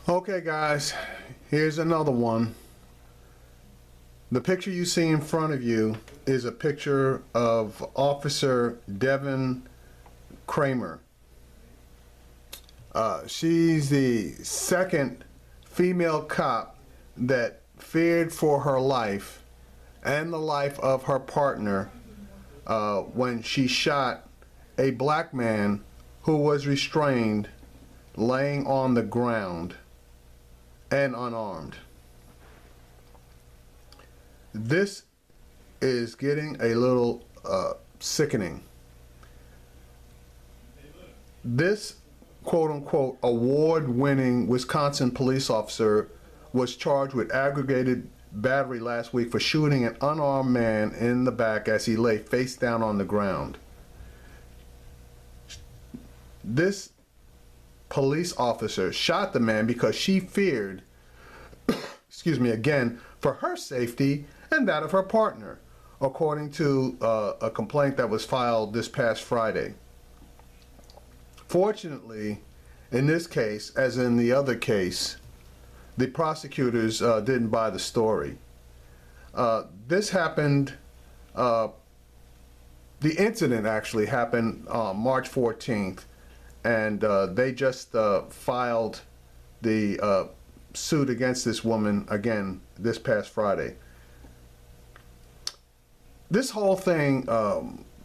Okay guys, here's another one. The picture you see in front of you is a picture of Officer Devon Kraemer. She's the second female cop that feared for her life and the life of her partner when she shot a black man who was restrained, laying on the ground and unarmed. This is getting a little sickening. This quote-unquote award-winning Wisconsin police officer was charged with aggravated battery last week for shooting an unarmed man in the back as he lay face down on the ground. This police officer shot the man because she feared, excuse me, again, for her safety and that of her partner, according to a complaint that was filed this past Friday. Fortunately, in this case, as in the other case, the prosecutors didn't buy the story. This happened, the incident actually happened March 14th, and they just filed the suit against this woman again this past Friday. This whole thing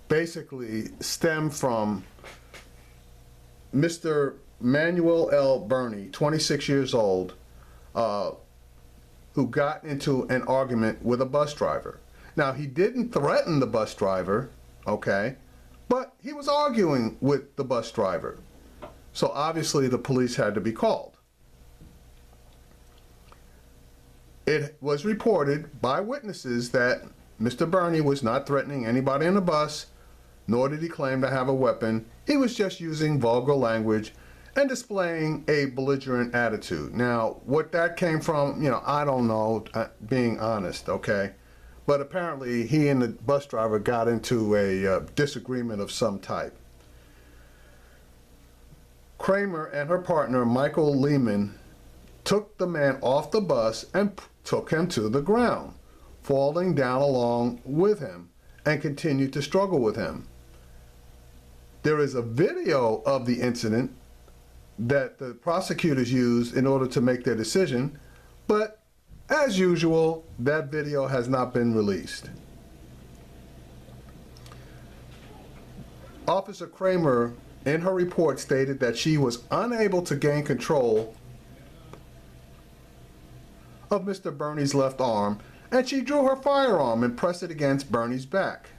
basically stemmed from Mr. Manuel L. Burney, 26 years old, who got into an argument with a bus driver. Now, he didn't threaten the bus driver, okay, but he was arguing with the bus driver. So obviously the police had to be called. It was reported by witnesses that Mr. Burney was not threatening anybody on the bus, nor did he claim to have a weapon. He was just using vulgar language and displaying a belligerent attitude. Now, what that came from, I don't know, being honest, okay? But apparently he and the bus driver got into a disagreement of some type. Kraemer and her partner, Michael Lehman, took the man off the bus and took him to the ground, falling down along with him, and continued to struggle with him. There is a video of the incident that the prosecutors used in order to make their decision, but as usual, that video has not been released. Officer Kraemer, in her report, stated that she was unable to gain control of Mr. Burney's left arm, and she drew her firearm and pressed it against Burney's back.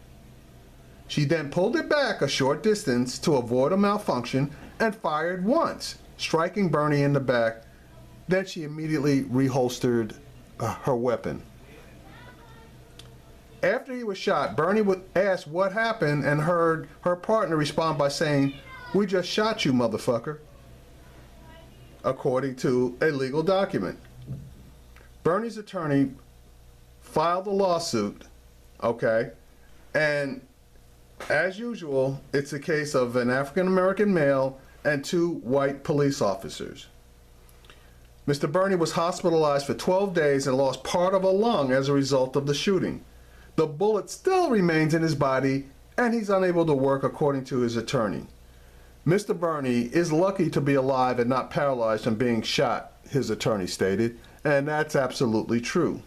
She then pulled it back a short distance to avoid a malfunction and fired once, striking Burney in the back. Then she immediately reholstered her weapon. After he was shot, Burney was asked what happened and heard her partner respond by saying, "We just shot you, motherfucker," according to a legal document. Burney's attorney filed a lawsuit, okay, and as usual, it's a case of an African-American male and two white police officers. Mr. Burney was hospitalized for 12 days and lost part of a lung as a result of the shooting. The bullet still remains in his body, and he's unable to work, according to his attorney. Mr. Burney is lucky to be alive and not paralyzed from being shot, his attorney stated, and that's absolutely true.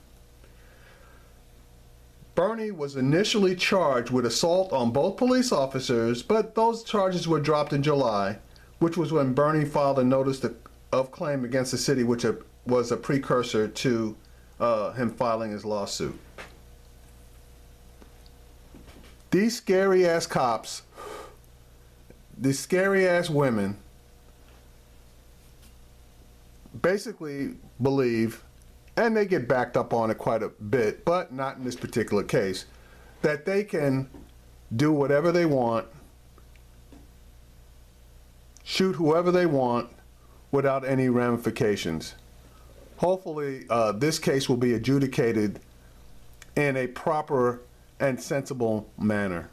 Burney was initially charged with assault on both police officers, but those charges were dropped in July, which was when Burney filed a notice of claim against the city, which was a precursor to him filing his lawsuit. These scary ass cops, these scary ass women, basically believe, and they get backed up on it quite a bit, but not in this particular case, that they can do whatever they want, shoot whoever they want without any ramifications. Hopefully, this case will be adjudicated in a proper and sensible manner.